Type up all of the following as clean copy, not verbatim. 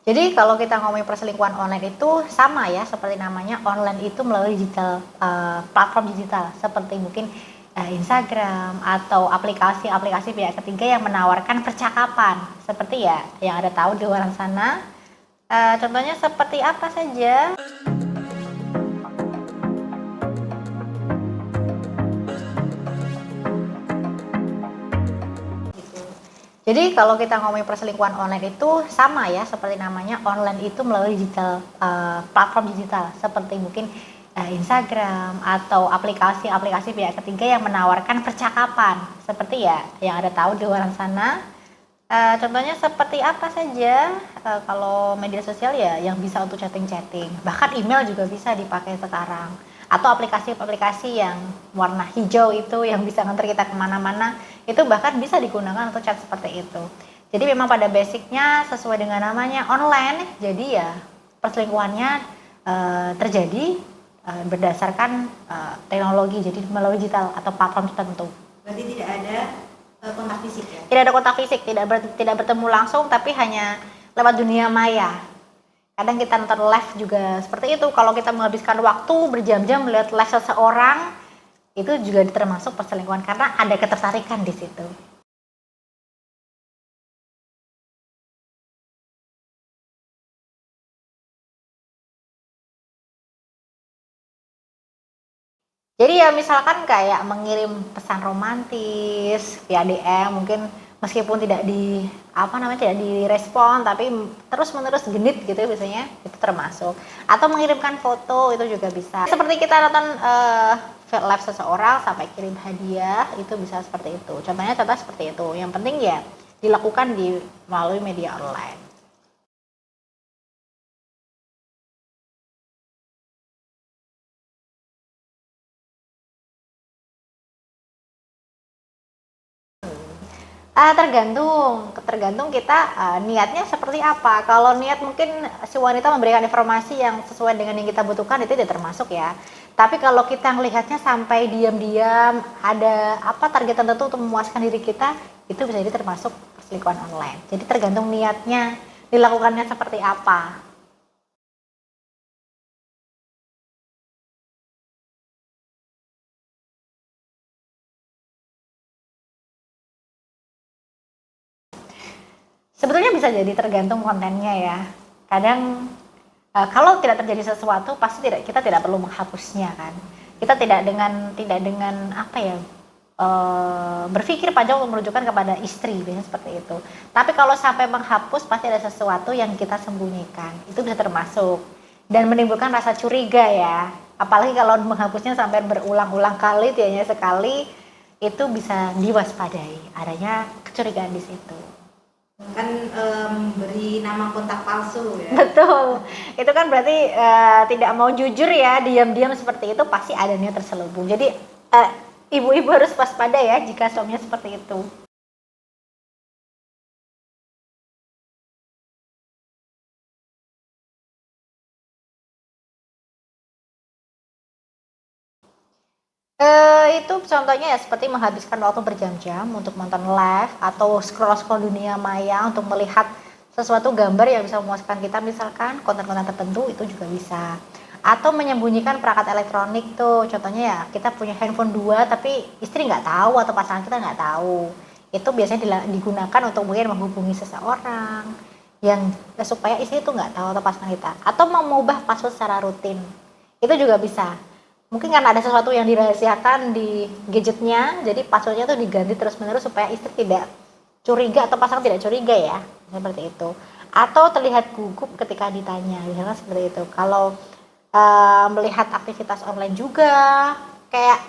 Jadi kalau kita ngomongin perselingkuhan online itu sama ya seperti namanya, online itu melalui digital, platform digital seperti mungkin, Instagram atau aplikasi-aplikasi pihak ketiga yang menawarkan percakapan seperti ya yang Anda tahu di luaran sana, contohnya seperti apa saja? Jadi kalau kita ngomongin perselingkuhan online itu sama ya seperti namanya, online itu melalui digital, platform digital seperti mungkin, Instagram atau aplikasi-aplikasi pihak ketiga yang menawarkan percakapan seperti ya yang Anda tahu di luaran sana, contohnya seperti apa saja? Kalau media sosial ya yang bisa untuk chatting-chatting, bahkan email juga bisa dipakai sekarang atau aplikasi-aplikasi yang warna hijau itu yang bisa nganter kita kemana-mana, itu bahkan bisa digunakan untuk chat seperti itu. Jadi memang pada basicnya sesuai dengan namanya online, jadi ya perselingkuhannya terjadi berdasarkan teknologi, jadi melalui digital atau platform tertentu. Berarti tidak ada kontak fisik ya? Tidak ada kontak fisik, tidak bertemu langsung, tapi hanya lewat dunia maya. Kadang kita nonton live juga seperti itu. Kalau kita menghabiskan waktu berjam-jam melihat live seseorang, itu juga termasuk perselingkuhan karena ada ketertarikan di situ. Jadi ya misalkan kayak mengirim pesan romantis via DM, mungkin meskipun tidak tidak direspon, tapi terus-menerus genit gitu ya biasanya, itu termasuk. Atau mengirimkan foto itu juga bisa. Seperti kita nonton live seseorang sampai kirim hadiah, itu bisa seperti itu. Contoh seperti itu. Yang penting ya dilakukan melalui media online. Tergantung kita niatnya seperti apa. Kalau niat mungkin si wanita memberikan informasi yang sesuai dengan yang kita butuhkan, itu tidak termasuk ya. Tapi kalau kita melihatnya sampai diam-diam ada target tertentu untuk memuaskan diri kita, itu bisa jadi termasuk perselingkuhan online. Jadi tergantung niatnya, dilakukannya seperti apa. Sebetulnya bisa jadi tergantung kontennya ya. Kadang kalau tidak terjadi sesuatu pasti kita tidak perlu menghapusnya kan. Kita tidak dengan berpikir panjang untuk menunjukkan kepada istri, biasanya seperti itu. Tapi kalau sampai menghapus pasti ada sesuatu yang kita sembunyikan. Itu bisa termasuk dan menimbulkan rasa curiga ya. Apalagi kalau menghapusnya sampai berulang-ulang kali, tidak hanya sekali, itu bisa diwaspadai adanya kecurigaan di situ. Kan beri nama kontak palsu ya? Betul, itu kan berarti tidak mau jujur ya, diam-diam seperti itu pasti ada niat terselubung. Jadi ibu-ibu harus waspada ya jika suaminya seperti itu. Itu contohnya ya seperti menghabiskan waktu berjam-jam untuk nonton live atau scroll-scroll dunia maya untuk melihat sesuatu gambar yang bisa memuaskan kita, misalkan konten-konten tertentu, itu juga bisa. Atau menyembunyikan perangkat elektronik tuh, contohnya ya kita punya handphone 2 tapi istri nggak tahu atau pasangan kita nggak tahu. Itu biasanya digunakan untuk mungkin menghubungi seseorang yang supaya istri itu nggak tahu atau pasangan kita. Atau mengubah password secara rutin, itu juga bisa. Mungkin karena ada sesuatu yang dirahasiakan di gadgetnya, jadi passwordnya tuh diganti terus-menerus supaya istri tidak curiga atau pasangan tidak curiga ya, seperti itu. Atau terlihat gugup ketika ditanya, misalnya seperti itu. Kalau melihat aktivitas online juga, kayak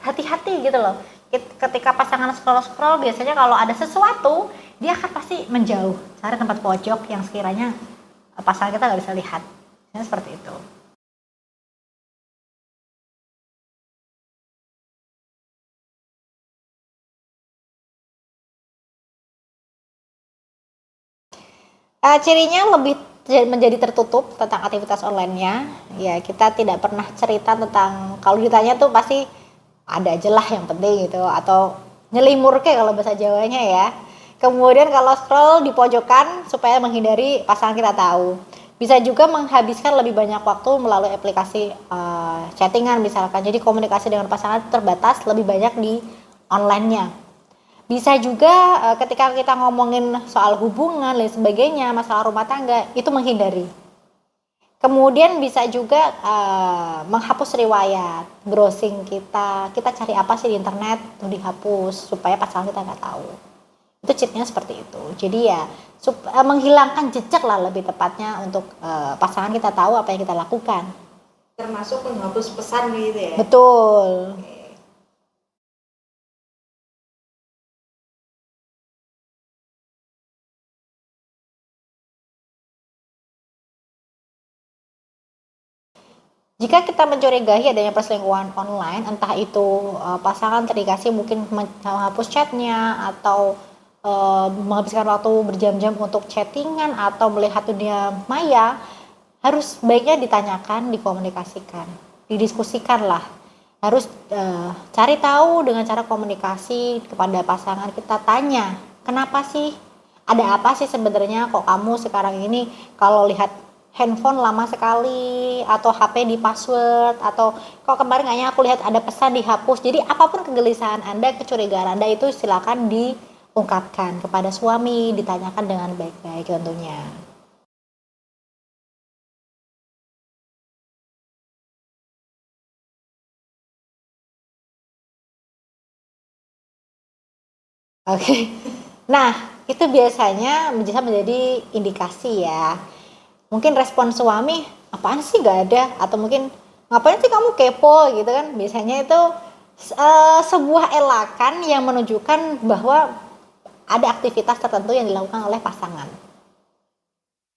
hati-hati gitu loh. Ketika pasangan scroll-scroll, biasanya kalau ada sesuatu, dia akan pasti menjauh, cari tempat pojok yang sekiranya pasangan kita nggak bisa lihat. Seperti itu. Cirinya lebih menjadi tertutup tentang aktivitas online-nya. Ya, kita tidak pernah cerita tentang, kalau ditanya tuh pasti ada aja lah yang penting gitu, atau nyelimur kayak kalau bahasa Jawanya ya. Kemudian kalau scroll di pojokan supaya menghindari pasangan kita tahu. Bisa juga menghabiskan lebih banyak waktu melalui aplikasi chattingan misalkan. Jadi komunikasi dengan pasangan terbatas, lebih banyak di online-nya. Bisa juga ketika kita ngomongin soal hubungan dan sebagainya, masalah rumah tangga, itu menghindari. Kemudian bisa juga menghapus riwayat, browsing kita cari apa sih di internet, tuh dihapus supaya pasangan kita nggak tahu. Itu cheatnya seperti itu. Jadi ya menghilangkan jejak lah lebih tepatnya untuk pasangan kita tahu apa yang kita lakukan. Termasuk menghapus pesan gitu ya. Betul. Jika kita mencurigai adanya perselingkuhan online, entah itu pasangan terindikasi mungkin menghapus chatnya atau menghabiskan waktu berjam-jam untuk chattingan atau melihat dunia maya, harus baiknya ditanyakan, dikomunikasikan, didiskusikan lah. Harus cari tahu dengan cara komunikasi kepada pasangan, kita tanya, kenapa sih? Ada apa sih sebenarnya kok kamu sekarang ini kalau lihat handphone lama sekali atau HP di password atau kok kemarin kayaknya aku lihat ada pesan dihapus. Jadi apapun kegelisahan Anda, kecurigaan Anda itu silakan diungkapkan kepada suami, ditanyakan dengan baik-baik tentunya. Oke. Nah, itu biasanya bisa menjadi indikasi ya. Mungkin respon suami, apaan sih gak ada? Atau mungkin, ngapain sih kamu kepo gitu kan? Biasanya itu sebuah elakan yang menunjukkan bahwa ada aktivitas tertentu yang dilakukan oleh pasangan.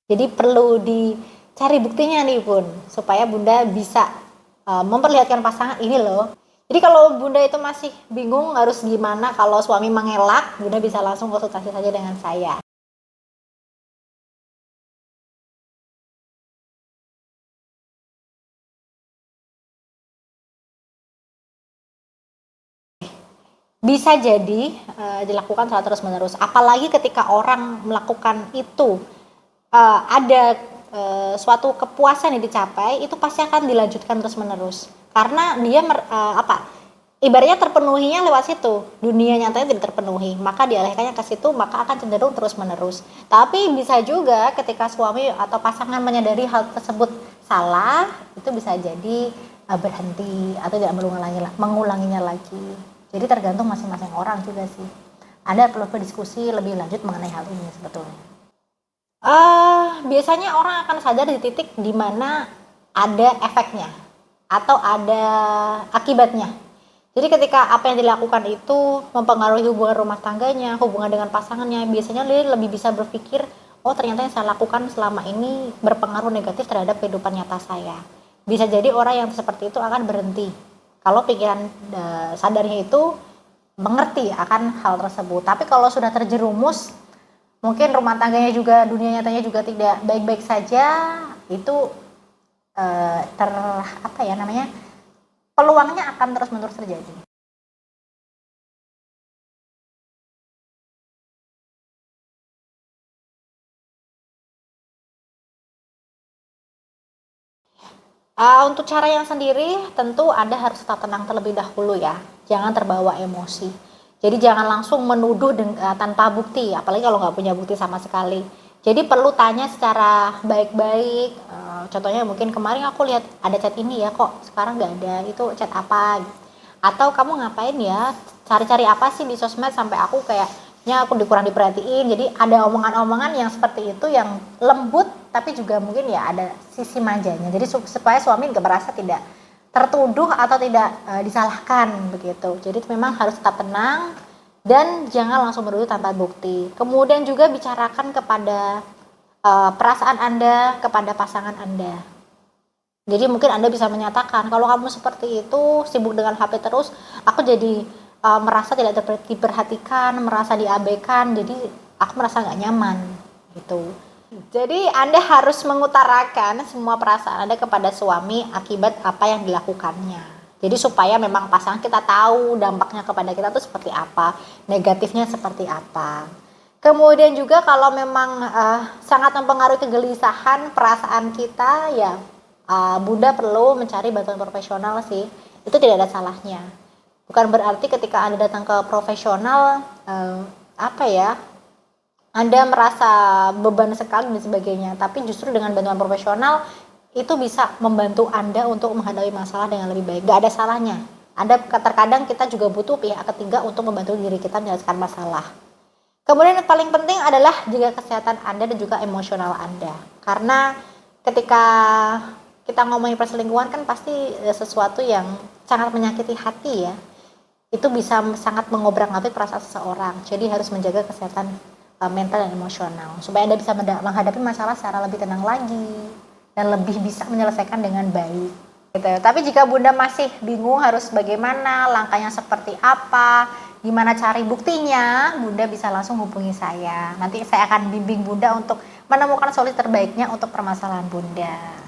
Jadi perlu dicari buktinya nih Bun, supaya Bunda bisa memperlihatkan pasangan ini loh. Jadi kalau Bunda itu masih bingung harus gimana kalau suami mengelak, Bunda bisa langsung konsultasi saja dengan saya. Bisa jadi dilakukan secara terus-menerus. Apalagi ketika orang melakukan itu ada suatu kepuasan yang dicapai, itu pasti akan dilanjutkan terus-menerus. Karena dia ibaratnya terpenuhinya lewat situ, dunia nyatanya tidak terpenuhi, maka dialihkannya ke situ, maka akan cenderung terus-menerus. Tapi bisa juga ketika suami atau pasangan menyadari hal tersebut salah, itu bisa jadi berhenti atau tidak mengulanginya lagi. Jadi tergantung masing-masing orang juga sih. Anda perlu berdiskusi lebih lanjut mengenai hal ini sebetulnya. Biasanya orang akan sadar di titik di mana ada efeknya atau ada akibatnya. Jadi ketika apa yang dilakukan itu mempengaruhi hubungan rumah tangganya, hubungan dengan pasangannya, biasanya dia lebih bisa berpikir, oh ternyata yang saya lakukan selama ini berpengaruh negatif terhadap kehidupan nyata saya. Bisa jadi orang yang seperti itu akan berhenti kalau pikiran sadarnya itu mengerti akan hal tersebut. Tapi kalau sudah terjerumus, mungkin rumah tangganya juga, dunia nyatanya juga tidak baik-baik saja, itu peluangnya akan terus-menerus terjadi. Untuk cara yang sendiri tentu Anda harus tetap tenang terlebih dahulu ya, jangan terbawa emosi. Jadi jangan langsung menuduh tanpa bukti, apalagi kalau nggak punya bukti sama sekali. Jadi perlu tanya secara baik-baik. Contohnya mungkin kemarin aku lihat ada chat ini ya, kok sekarang nggak ada, itu chat apa? Atau kamu ngapain ya, cari-cari apa sih di sosmed sampai aku kayaknya aku kurang diperhatiin. Jadi ada omongan-omongan yang seperti itu yang lembut tapi juga mungkin ya ada sisi manjanya. Jadi supaya suami nggak merasa tidak tertuduh atau tidak disalahkan begitu. Jadi memang harus tetap tenang dan jangan langsung menuduh tanpa bukti. Kemudian juga bicarakan kepada perasaan Anda kepada pasangan Anda. Jadi mungkin Anda bisa menyatakan, kalau kamu seperti itu sibuk dengan HP terus, aku jadi merasa tidak diperhatikan, merasa diabaikan, jadi aku merasa nggak nyaman gitu. Jadi Anda harus mengutarakan semua perasaan Anda kepada suami akibat apa yang dilakukannya. Jadi supaya memang pasangan kita tahu dampaknya kepada kita itu seperti apa, negatifnya seperti apa. Kemudian juga kalau memang sangat mempengaruhi kegelisahan perasaan kita, ya Bunda perlu mencari bantuan profesional sih. Itu tidak ada salahnya. Bukan berarti ketika Anda datang ke profesional, Anda merasa beban sekali dan sebagainya. Tapi justru dengan bantuan profesional, itu bisa membantu Anda untuk menghadapi masalah dengan lebih baik. Gak ada salahnya. Terkadang kita juga butuh pihak ketiga untuk membantu diri kita menyelesaikan masalah. Kemudian yang paling penting adalah jaga kesehatan Anda dan juga emosional Anda. Karena ketika kita ngomongin perselingkuhan kan pasti sesuatu yang sangat menyakiti hati ya. Itu bisa sangat mengobrak-abrik perasaan seseorang. Jadi harus menjaga kesehatan mental dan emosional. Supaya Anda bisa menghadapi masalah secara lebih tenang lagi. Dan lebih bisa menyelesaikan dengan baik. Gitu. Tapi jika Bunda masih bingung harus bagaimana, langkahnya seperti apa, gimana cari buktinya, Bunda bisa langsung hubungi saya. Nanti saya akan bimbing Bunda untuk menemukan solusi terbaiknya untuk permasalahan Bunda.